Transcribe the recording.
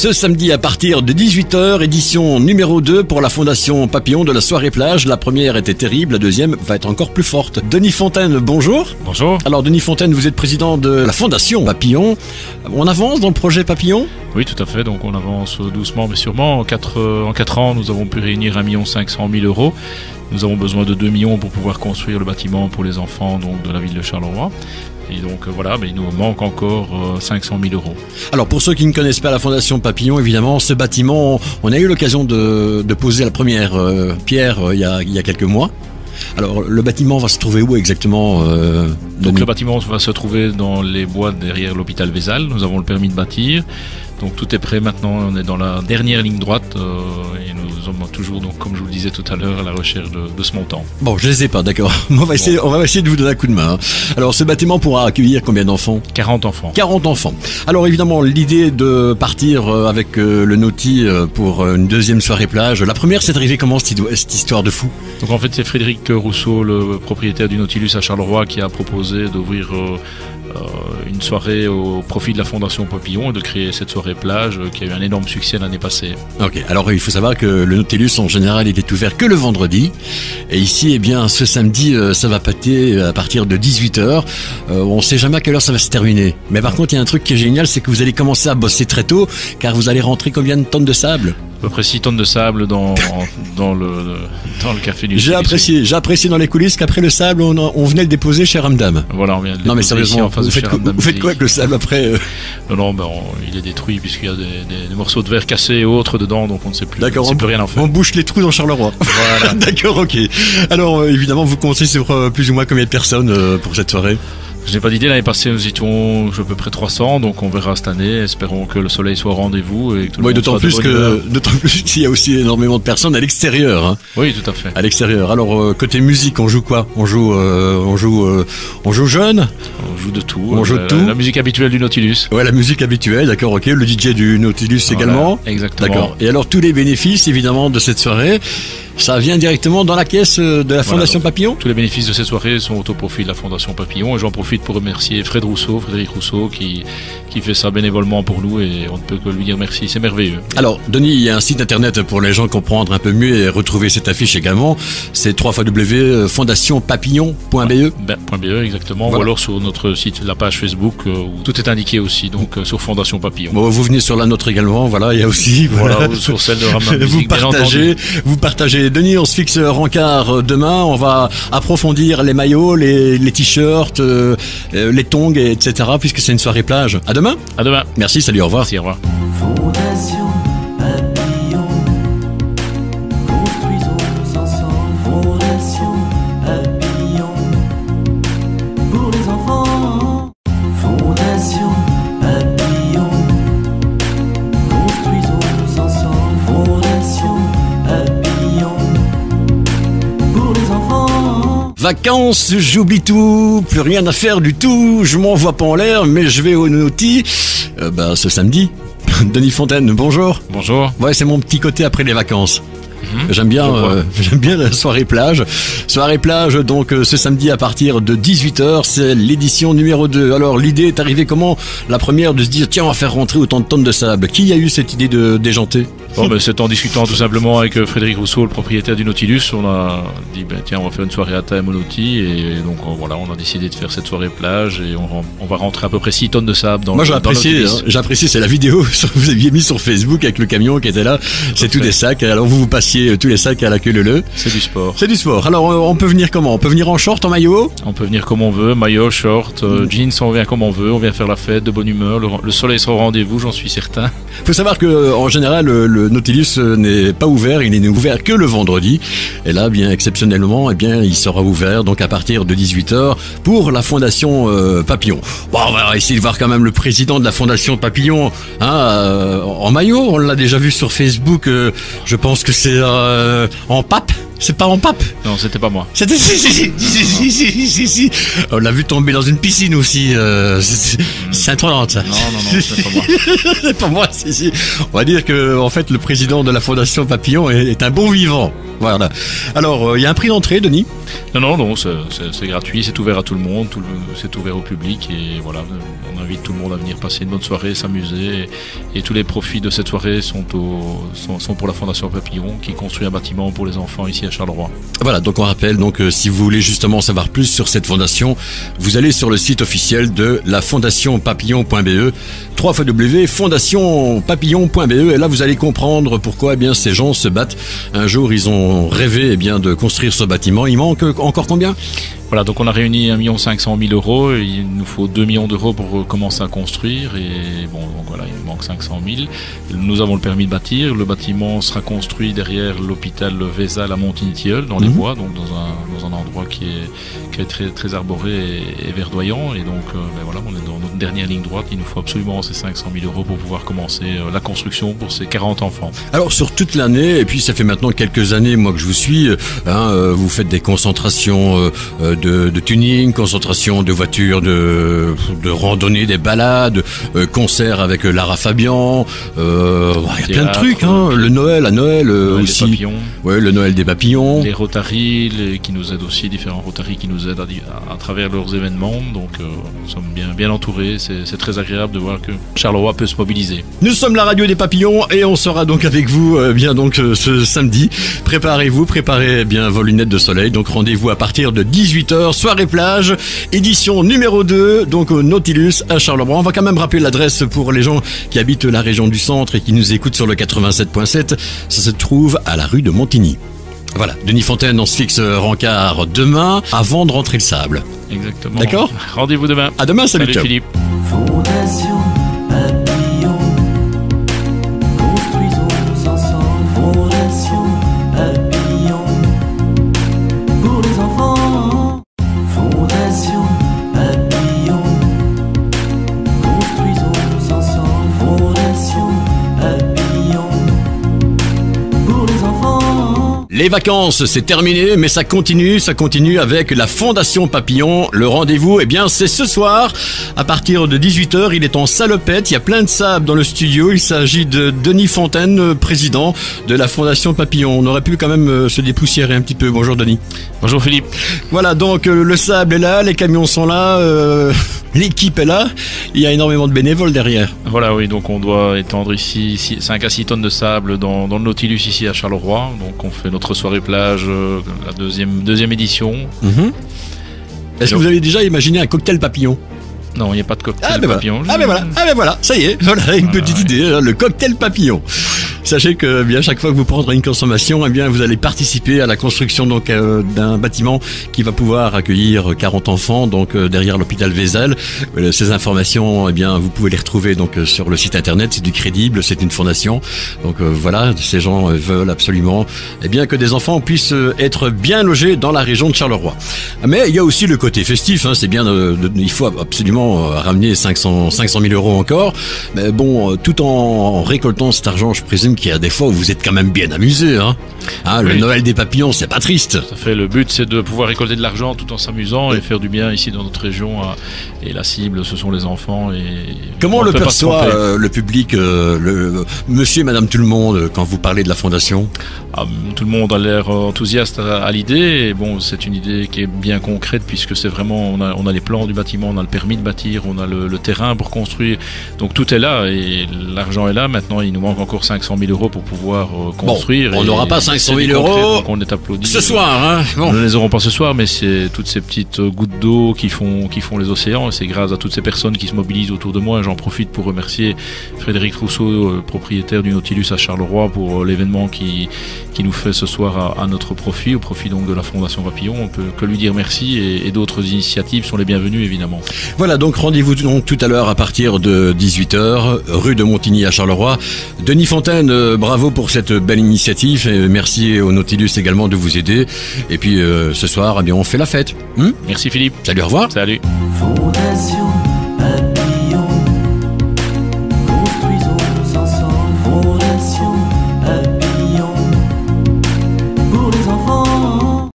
Ce samedi à partir de 18h, édition numéro 2 pour la Fondation Papillon de la soirée plage. La première était terrible, la deuxième va être encore plus forte. Denis Fontaine, bonjour. Bonjour. Alors Denis Fontaine, vous êtes président de la Fondation Papillon. On avance dans le projet Papillon ? Oui, tout à fait. Donc on avance doucement mais sûrement. En 4 ans, nous avons pu réunir 1 500 000 euros. Nous avons besoin de 2 millions pour pouvoir construire le bâtiment pour les enfants donc, de la ville de Charleroi. Et donc voilà, mais il nous manque encore 500 000 euros. Alors pour ceux qui ne connaissent pas la Fondation Papillon, évidemment, ce bâtiment, on a eu l'occasion de poser la première pierre il y a quelques mois. Alors le bâtiment va se trouver où exactement Donc le bâtiment va se trouver dans les bois derrière l'hôpital Vézal. Nous avons le permis de bâtir. Donc tout est prêt maintenant, on est dans la dernière ligne droite et nous sommes toujours, donc, comme je vous le disais tout à l'heure, à la recherche de ce montant. Bon, je les ai pas, d'accord. On va essayer de vous donner un coup de main. Alors ce bâtiment pourra accueillir combien d'enfants ? 40 enfants. 40 enfants. Alors évidemment, l'idée de partir avec le Naughty pour une deuxième soirée plage, la première c'est arrivé comment cette histoire de fou ? Donc en fait c'est Frédéric Rousseau, le propriétaire du Nautilus à Charleroi, qui a proposé d'ouvrir une soirée au profit de la Fondation Papillon et de créer cette soirée plage qui a eu un énorme succès l'année passée. Ok, alors il faut savoir que le Nautilus en général il est ouvert que le vendredi et ici eh bien ce samedi ça va pâter à partir de 18h. On sait jamais à quelle heure ça va se terminer. Mais par contre il y a un truc qui est génial, c'est que vous allez commencer à bosser très tôt car vous allez rentrer combien de tonnes de sable ? À peu près 6 tonnes de sable dans le café du J'ai apprécié dans les coulisses qu'après le sable, on venait le déposer chez Ramdam. Voilà, on vient de le non mais déposer ici sérieusement, en face de chez Ramdam. Vous faites quoi avec le sable après Non, il est détruit puisqu'il y a des morceaux de verre cassés et autres dedans, donc on ne sait plus, D'accord, on ne sait plus rien en faire. On bouche les trous dans Charleroi. Voilà. D'accord, ok. Alors évidemment, vous comptez sur plus ou moins combien de personnes pour cette soirée ? Je n'ai pas d'idée, l'année passée nous étions à peu près 300, donc on verra cette année, espérons que le soleil soit au rendez-vous et que tout le monde soit de bonne humeur. D'autant plus qu'il y a aussi énormément de personnes à l'extérieur. Hein. Oui, tout à fait. À l'extérieur. Alors côté musique, on joue quoi ? On joue jeune ? On joue de tout. On joue de tout. La musique habituelle du Nautilus. Ouais, la musique habituelle, d'accord, ok. Le DJ du Nautilus voilà, également. Exactement. D'accord. Et alors tous les bénéfices évidemment de cette soirée, ça vient directement dans la caisse de la Fondation Papillon ? Tous les bénéfices de cette soirée sont au profit de la Fondation Papillon et j'en profite pour remercier Frédéric Rousseau qui fait ça bénévolement pour nous et on ne peut que lui dire merci, c'est merveilleux. Alors Denis, il y a un site internet pour les gens comprendre un peu mieux et retrouver cette affiche également, c'est www.fondationpapillon.be. .be exactement, voilà. Ou alors sur notre site, la page Facebook où tout est indiqué aussi, donc sur Fondation Papillon. Bon, vous venez sur la nôtre également, voilà, il y a aussi... Voilà, sur celle de Ramdam Musique, vous partagez. Denis, on se fixe rencard demain, on va approfondir les maillots, les t-shirts, les tongs, etc. puisque c'est une soirée plage. À demain. À demain. Merci, salut, au revoir. Merci, au revoir. Fondation Papillon, construisons ensemble. Fondation Papillon, pour les enfants. Fondation Papillon, construisons ensemble. Fondation Papillon, pour les enfants. Vacances, j'oublie tout, plus rien à faire du tout, je m'envoie pas en l'air, mais je vais au Naughty, ce samedi. Denis Fontaine, bonjour. Bonjour. Ouais, c'est mon petit côté après les vacances. J'aime bien la soirée plage. Soirée plage, donc ce samedi à partir de 18h, c'est l'édition numéro 2. Alors l'idée est arrivée comment ? La première de se dire, tiens, on va faire rentrer autant de tonnes de sable. Qui a eu cette idée de déjanter ? C'est en discutant tout simplement avec Frédéric Rousseau, le propriétaire du Nautilus, on a dit tiens, on va faire une soirée à thème au Naughty et donc voilà, on a décidé de faire cette soirée plage et on va rentrer à peu près 6 tonnes de sable dans. Moi j'ai apprécié, c'est la vidéo que vous aviez mis sur Facebook avec le camion qui était là, c'est tous des sacs, alors vous passiez tous les sacs à la queue leu. C'est du sport. C'est du sport. Alors on peut venir comment ? On peut venir en short, en maillot ? On peut venir comme on veut, maillot, short, jeans, on vient comme on veut, on vient faire la fête de bonne humeur, le soleil sera au rendez-vous, j'en suis certain. Faut savoir que en général le Nautilus n'est pas ouvert, il n'est ouvert que le vendredi. Et là, bien exceptionnellement, il sera ouvert donc à partir de 18h pour la Fondation Papillon. Bon, on va essayer de voir quand même le président de la Fondation Papillon en maillot. On l'a déjà vu sur Facebook. Je pense que c'est en pape. C'est pas en pape? Non, c'était pas moi. C'était si. On l'a vu tomber dans une piscine aussi. C'est intolerant ça. Non, c'est pas moi. C'est pas moi, si. On va dire que en fait le président de la Fondation Papillon est un bon vivant. Voilà. Alors, il y a un prix d'entrée, Denis? Non, c'est gratuit, c'est ouvert à tout le monde, c'est ouvert au public et voilà, on invite tout le monde à venir passer une bonne soirée, s'amuser et tous les profits de cette soirée sont pour la Fondation Papillon qui construit un bâtiment pour les enfants ici à Charleroi. Voilà, donc on rappelle, si vous voulez justement savoir plus sur cette fondation, vous allez sur le site officiel de la fondationpapillon.be, www.fondationpapillon.be, et là vous allez comprendre pourquoi ces gens se battent. Un jour ils ont rêvé de construire ce bâtiment. Il manque encore combien? Voilà, donc on a réuni 1 500 000 euros, et il nous faut 2 millions d'euros pour commencer à construire, et bon, donc voilà, il nous manque 500 000. Nous avons le permis de bâtir, le bâtiment sera construit derrière l'hôpital Vézal à Montigny-Tilleul, dans les bois, donc dans un endroit qui est très, très arboré et verdoyant, et donc voilà, on est dans notre dernière ligne droite, il nous faut absolument ces 500 000 euros pour pouvoir commencer la construction pour ces 40 enfants. Alors sur toute l'année, et puis ça fait maintenant quelques années, moi que je vous suis, vous faites des concentrations de tuning, concentration de voitures, de randonnée, des balades, concerts avec Lara Fabian, il y a plein de trucs, le Noël à Noël aussi. Des papillons. Ouais, le Noël des papillons. Les Rotary qui nous aident aussi, différents Rotary qui nous aident à travers leurs événements, donc nous sommes bien entourés, c'est très agréable de voir que Charleroi peut se mobiliser. Nous sommes la radio des papillons et on sera donc avec vous ce samedi. Préparez-vous, préparez bien vos lunettes de soleil, donc rendez-vous à partir de 18h, soirée plage, édition numéro 2, donc au Nautilus à Charleroi. On va quand même rappeler l'adresse pour les gens qui habitent la région du centre et qui nous écoutent sur le 87.7. Ça se trouve à la rue de Montigny. Voilà, Denis Fontaine, on se fixe rencard demain avant de rentrer le sable. Exactement. D'accord ? Rendez-vous demain. À demain, salut ciao. Philippe. Fondation Papillon, construisons ensemble. Fondation Papillon, pour les enfants. Fondation Papillon, construisons ensemble. Fondation Papillon, pour les enfants. Les vacances, c'est terminé, mais ça continue avec la Fondation Papillon. Le rendez-vous, c'est ce soir, à partir de 18h, il est en salopette, il y a plein de sable dans le studio, il s'agit de Denis Fontaine, président de la Fondation Papillon. On aurait pu quand même se dépoussiérer un petit peu. Bonjour Denis. Bonjour Philippe. Voilà, donc le sable est là, les camions sont là, l'équipe est là, il y a énormément de bénévoles derrière. Voilà, oui, donc on doit étendre ici 5 à 6 tonnes de sable dans le Nautilus ici à Charleroi, donc on fait notre soirée plage, la deuxième édition. Est-ce que vous avez déjà imaginé un cocktail papillon? Non, il n'y a pas de cocktail papillon. Voilà, ça y est, voilà une petite idée, le cocktail papillon. Sachez que chaque fois que vous prendrez une consommation, vous allez participer à la construction d'un bâtiment qui va pouvoir accueillir 40 enfants derrière l'hôpital Vézal. Ces informations, vous pouvez les retrouver sur le site internet, c'est du crédible, c'est une fondation. Donc voilà, ces gens veulent absolument que des enfants puissent être bien logés dans la région de Charleroi. Mais il y a aussi le côté festif, c'est bien il faut absolument ramener 500 000 euros encore. Mais bon, tout en récoltant cet argent, je présume qu'il y a des fois où vous êtes quand même bien amusé. Le Noël des papillons, c'est pas triste. Tout à fait. Le but, c'est de pouvoir récolter de l'argent tout en s'amusant et faire du bien ici dans notre région. Et la cible, ce sont les enfants. Et comment le perçoit le public, monsieur et madame tout le monde, quand vous parlez de la fondation? Tout le monde a l'air enthousiaste à l'idée. Et bon, c'est une idée qui est bien concrète puisque c'est vraiment, on a les plans du bâtiment, on a le permis de bâtir, on a le terrain pour construire. Donc tout est là et l'argent est là. Maintenant, il nous manque encore 500 000 euros pour pouvoir construire. Bon, on n'aura pas 500 000 euros. Donc on est applaudi. Ce soir, Nous ne les aurons pas ce soir, mais c'est toutes ces petites gouttes d'eau qui font les océans. Et c'est grâce à toutes ces personnes qui se mobilisent autour de moi. Et j'en profite pour remercier Frédéric Rousseau, propriétaire du Nautilus à Charleroi, pour l'événement qui nous fait ce soir à notre profit, au profit donc de la Fondation Papillon. On peut que lui dire merci et d'autres initiatives sont les bienvenues évidemment. Voilà, donc rendez-vous tout à l'heure à partir de 18h, rue de Montigny à Charleroi. Denis Fontaine, bravo pour cette belle initiative et merci au Nautilus également de vous aider. Et puis ce soir, on fait la fête. Merci Philippe. Salut, au revoir. Salut.